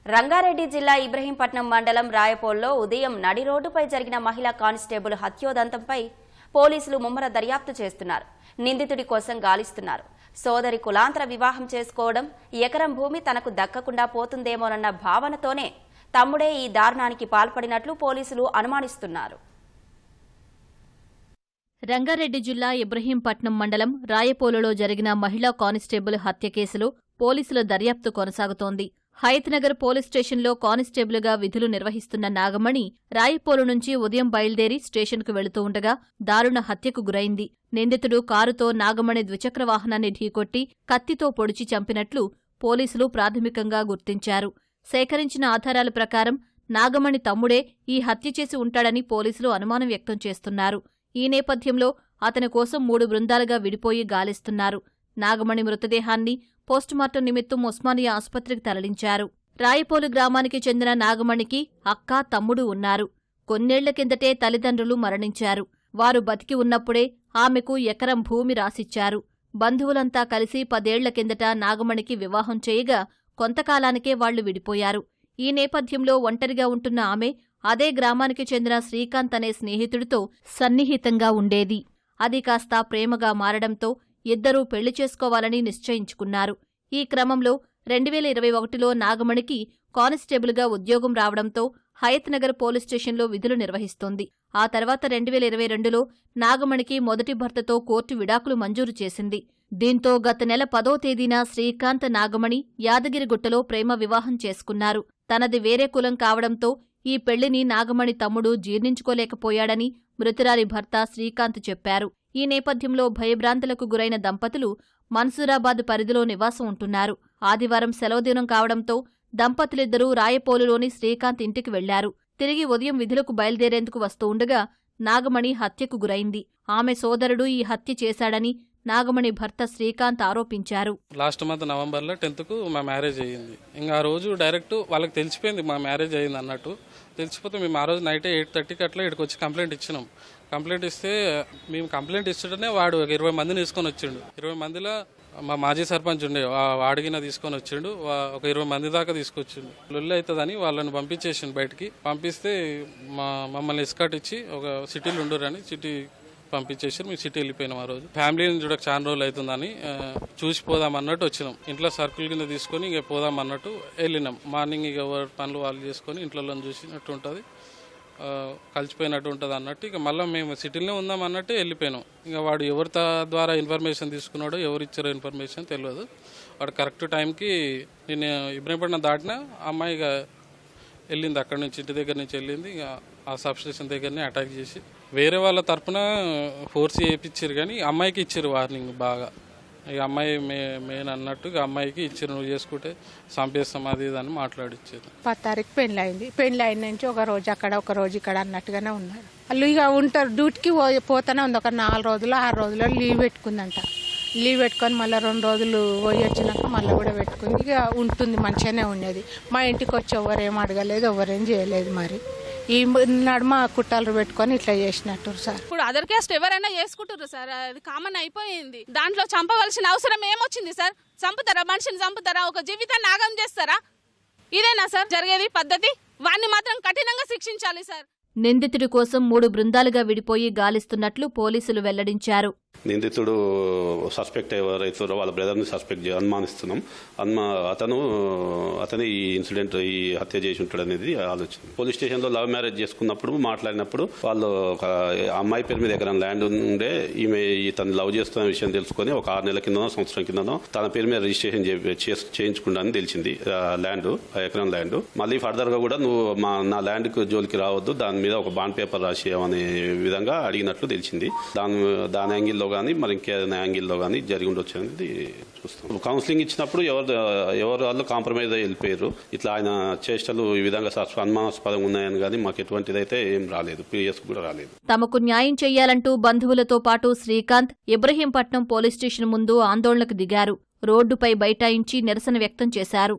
రంగారెడ్డి జిల్లా ఇబ్రహీంపట్నం మండలం రాయపోల్లో ఉదయం నడి రోడ్డుపై జరిగిన మహిళా కానిస్టేబుల్ హత్యోదంతంపై పోలీసులు ముమ్మర దర్యాప్తు చేస్తున్నారు. నిందితుడి కోసం గాలిస్తున్నారు. సోదరి కులాంతర వివాహం చేసుకోవడం, ఎకరం భూమి తనకు దక్కకుండా పోతుందేమోనన్న భావనతోనే తమ్ముడే ఈ దారుణానికి పాల్పడినట్లు పోలీసులు అనుమానిస్తున్నారు. రంగారెడ్డి జిల్లా ఇబ్రహీంపట్నం మండలం రాయపోలులో జరిగిన మహిళా కానిస్టేబుల్ హత్య కేసులో పోలీసుల దర్యాప్తు కొనసాగుతోంది. హయత్నగర్ పోలీస్ స్టేషన్లో కానిస్టేబుల్గా విధులు నిర్వహిస్తున్న నాగమణి రాయపోలు నుంచి ఉదయం బయలుదేరి స్టేషన్కు వెళుతూ ఉండగా దారుణ హత్యకు గురైంది. నిందితుడు కారుతో నాగమణి ద్విచక్ర వాహనాన్ని ఢీకొట్టి కత్తితో పొడిచి చంపినట్లు పోలీసులు ప్రాథమికంగా గుర్తించారు. సేకరించిన ఆధారాల ప్రకారం నాగమణి తమ్ముడే ఈ హత్య చేసి ఉంటాడని పోలీసులు అనుమానం వ్యక్తం చేస్తున్నారు. ఈ నేపథ్యంలో అతని కోసం 3 బృందాలుగా విడిపోయి గాలిస్తున్నారు. నాగమణి మృతదేహాన్ని పోస్టుమార్టం నిమిత్తం ఉస్మానియా ఆసుపత్రికి తరలించారు. రాయపోలు గ్రామానికి చెందిన నాగమణికి అక్క, తమ్ముడు ఉన్నారు. కొన్నేళ్ల కిందటే తల్లిదండ్రులు మరణించారు. వారు బతికి ఉన్నప్పుడే ఆమెకు ఎకరం భూమి రాసిచ్చారు. బంధువులంతా కలిసి 10 ఏళ్ల కిందట నాగమణికి వివాహం చేయగా కొంతకాలానికే వాళ్లు విడిపోయారు. ఈ నేపథ్యంలో ఒంటరిగా ఉంటున్న ఆమె అదే గ్రామానికి చెందిన శ్రీకాంత్ అనే స్నేహితుడితో సన్నిహితంగా ఉండేది. అది కాస్త ప్రేమగా మారడంతో ఇద్దరూ పెళ్లి చేసుకోవాలని నిశ్చయించుకున్నారు. ఈ క్రమంలో 2021లో నాగమణికి కానిస్టేబుల్గా ఉద్యోగం రావడంతో హయత్నగర్ పోలీస్ స్టేషన్లో విధులు నిర్వహిస్తోంది. ఆ తర్వాత 2022లో నాగమణికి మొదటి భర్తతో కోర్టు విడాకులు మంజూరు చేసింది. దీంతో గత నెల 10వ తేదీన శ్రీకాంత్, నాగమణి యాదగిరిగుట్టలో ప్రేమ వివాహం చేసుకున్నారు. తనది వేరే కులం కావడంతో ఈ పెళ్లిని నాగమణి తమ్ముడు జీర్ణించుకోలేకపోయాడని మృతురాలి భర్త శ్రీకాంత్ చెప్పారు. ఈ నేపథ్యంలో భయభ్రాంతులకు గురైన దంపతులు మన్సూరాబాద్ పరిధిలో నివాసం ఉంటున్నారు. ఆదివారం సెలవుదినం కావడంతో దంపతులిద్దరూ రాయపోలులోని శ్రీకాంత్ ఇంటికి వెళ్లారు. తిరిగి ఉదయం విధులకు బయలుదేరేందుకు వస్తూ ఉండగా నాగమణి హత్యకు గురైంది. ఆమె సోదరుడు ఈ హత్య చేశాడని నాగమణి భర్త శ్రీకాంత్ ఆరోపించారు. లాస్ట్ మంత్ నవంబర్లో 10th మా మ్యారేజ్ అయ్యింది. ఇంకా ఆ రోజు డైరెక్ట్ వాళ్ళకి తెలిసిపోయింది మా మ్యారేజ్ అయ్యింది అన్నట్టు. తెలిసిపోతే మేము ఆ రోజు నైట్ 8:30కి అట్లా ఇక్కడికి వచ్చి కంప్లైంట్ ఇచ్చినాం. కంప్లైంట్ ఇస్తే మేము కంప్లైంట్ ఇస్తుంటేనే వాడు 20 మందిని తీసుకొని వచ్చిండు. 20 మందిలో మా మాజీ సర్పంచ్ ఉండే వాడిగిన తీసుకొని వచ్చిండు. ఒక 20 మంది దాకా తీసుకొచ్చిండు. లొల్లి అవుతుందని వాళ్ళని పంపించేసిండు బయటికి. పంపిస్తే మమ్మల్ని ఎస్కాట్ ఇచ్చి ఒక సిటీలో ఉండరని సిటీ పంపించేసి మేము సిటీ వెళ్ళిపోయినాం. ఆ రోజు ఫ్యామిలీని చూడక చాలా రోజులు అవుతుందని చూసిపోదాం అన్నట్టు వచ్చినాం. ఇంట్లో సర్కిల్ కింద తీసుకొని ఇక పోదాం అన్నట్టు వెళ్ళినాం. మార్నింగ్ ఇక ఎవరి పనులు వాళ్ళు చేసుకొని ఇంట్లో చూసినట్టు ఉంటుంది, కలిసిపోయినట్టు ఉంటుంది అన్నట్టు. ఇక మళ్ళీ మేము సిటీలోనే ఉందాం అన్నట్టు వెళ్ళిపోయినాం. ఇక వాడు ఎవరి ద్వారా ఇన్ఫర్మేషన్ తీసుకున్నాడో, ఎవరు ఇచ్చారో ఇన్ఫర్మేషన్ తెలియదు. వాడు కరెక్ట్ టైంకి నేను ఇబ్రహీంపట్నం దాటినా అమ్మాయి ఇక వెళ్ళింది. అక్కడి నుంచి ఇంటి దగ్గర నుంచి వెళ్ళింది. ఇక ఆ సబ్ స్టేషన్ దగ్గరనే అటాక్ చేసి వేరే వాళ్ళ తరఫున ఫోర్స్ చేయించారు, కానీ అమ్మాయికి ఇచ్చారు వార్నింగ్ బాగా. ఇక అమ్మాయి మెయిన్ అన్నట్టు ఇక అమ్మాయికి ఇచ్చారు, నువ్వు చేసుకుంటే చంపేస్తాం అది ఇది అని మాట్లాడిచ్చారు. 10 తారీఖు పెళ్ళి అయింది. పెళ్ళి అయిన నుంచి ఒక రోజు అక్కడ ఒక రోజు ఇక్కడ అన్నట్టుగానే ఉన్నారు. వాళ్ళు ఇక ఉంటారు, డ్యూటీకి పోతూనే ఉంది. ఒక 4 రోజులు 6 రోజులు లీవ్ పెట్టుకుందంట. లీవ్ పెట్టుకొని మళ్ళీ 2 రోజులు పోయి వచ్చినాక మళ్ళీ కూడా పెట్టుకుంది. ఇక ఉంటుంది, మంచిగానే ఉండేది. మా ఇంటికి వచ్చి ఎవరేం అడగలేదు, ఎవరేం చేయలేదు. మరి ఈ నడుమ కుట్టాలు పెట్టుకొని ఇట్లా చేసినట్టు సార్. ఇప్పుడు అదర్ క్యాస్ట్ ఎవరైనా చేసుకుంటారు సార్, అది కామన్ అయిపోయింది. దాంట్లో చంపవలసిన అవసరం ఏమొచ్చింది సార్? చంపుతారా? మనిషిని చంపుతారా? ఒక జీవితాన్ని నాగం చేస్తారా? ఇదేనా సార్ జరిగేది పద్ధతి? వాడిని మాత్రం కఠినంగా శిక్షించాలి సార్. నిందితుడి కోసం 3 బృందాలుగా విడిపోయి గాలిస్తున్నట్లు పోలీసులు వెల్లడించారు. నిందితుడు సస్పెక్ట్ ఎవరైతారో వాళ్ళ బ్రదర్ని సస్పెక్ట్ అనుమానిస్తున్నాం. అతనే ఈ ఇన్సిడెంట్, ఈ హత్య చేసి ఉంటాడు అనేది ఆలోచన. పోలీస్ స్టేషన్లో లవ్ మ్యారేజ్ చేసుకున్నప్పుడు మాట్లాడినప్పుడు వాళ్ళు ఒక అమ్మాయి పేరు మీద ఎకరం ల్యాండ్ ఉండే, ఈమె తను లవ్ చేస్తున్న విషయం తెలుసుకొని ఒక 6 నెలల కిందనో సంవత్సరం కిందనో తన పేరు మీద రిజిస్ట్రేషన్ చేయించుకుంటానని తెలిసింది. ల్యాండ్, ఎకరం ల్యాండ్. మళ్ళీ ఫర్దర్ గా కూడా నువ్వు నా ల్యాండ్ కు జోలికి రావద్దు, దాని మీద ఒక బాండ్ పేపర్ రాసేయమనే విధంగా అడిగినట్లు తెలిసింది. దాని యాంగిల్లో కానీ మరి ఇంకేదైనా యాంగిల్లో కానీ జరిగి ఉండొచ్చు అనేది చూస్తాం. కౌన్సిలింగ్ ఇచ్చినప్పుడు ఎవరు వాళ్ళు కాంప్రమైజ్ అయ్యి వెళ్ళిపోయారు. ఇట్లా ఆయన చేష్టలు ఈ విధంగా అనుమానాస్పదంగా ఉన్నాయని కానీ మాకు ఎటువంటిదైతే ఏం రాలేదు, పిఎస్ కూడా రాలేదు. తమకు న్యాయం చేయాలంటూ బంధువులతో పాటు శ్రీకాంత్ ఇబ్రహీంపట్నం పోలీస్ స్టేషన్ ముందు ఆందోళనకు దిగారు. రోడ్డుపై బైఠాయించి నిరసన వ్యక్తం చేశారు.